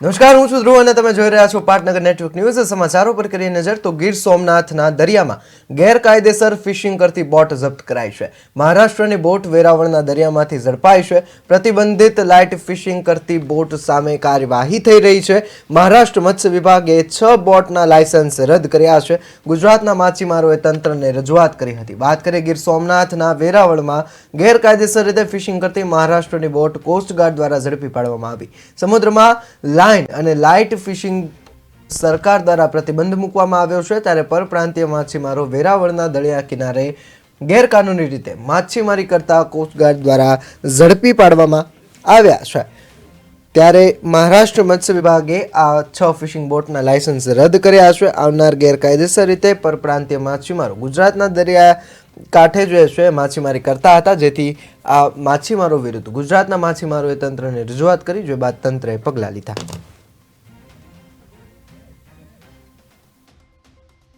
નમસ્કાર, હું છું ધ્રુવ અને તમે જોઈ રહ્યા છો પાટનગર નેટવર્ક ન્યૂઝ। સમાચારો પર કરીએ નજર તો ગીર સોમનાથના દરિયામાં ગેરકાયદેસર ફિશિંગ કરતી બોટ જપ્ત કરાઈ છે। મહારાષ્ટ્રની બોટ વેરાવળના દરિયામાંથી ઝડપાઈ છે। પ્રતિબંધિત લાઇટ ફિશિંગ કરતી બોટ સામે કાર્યવાહી થઈ રહી છે। મહારાષ્ટ્ર મત્સ્ય વિભાગે 6 બોટના લાયસન્સ રદ કર્યા છે। ગુજરાતના માછીમારોએ તંત્રને રજૂઆત કરી હતી। વાત કરીએ ગીર સોમનાથના વેરાવળમાં ગેરકાયદેસર રીતે ફિશિંગ કરતી મહારાષ્ટ્રની બોટ કોસ્ટગાર્ડ દ્વારા ઝડપી પાડવામાં આવી। સમુદ્રમાં લાઇન અને લાઇટ ફિશિંગ સરકાર દ્વારા પ્રતિબંધ મૂકવામાં આવ્યો છે, ત્યારે પરપ્રાંતીય માછીમારો વેરાવળના દરિયા કિનારે ગેરકાનૂની રીતે માછીમારી કરતા કોસ્ટગાર્ડ દ્વારા ઝડપી પાડવામાં આવ્યા છે। ત્યારે મહારાષ્ટ્ર મત્સ્ય વિભાગે આ 6 ફિશિંગ બોટના લાયસન્સ રદ કર્યા છે। આવનાર ગેરકાયદેસર રીતે પરપ્રાંતીય માછીમારો ગુજરાતના દરિયા કાંઠે જે છે માછીમારી કરતા હતા, જેથી આ માછીમારો વિરુદ્ધ ગુજરાતના માછીમારોએ તંત્રને રજૂઆત કરી, જે બાદ તંત્રએ પગલાં લીધા।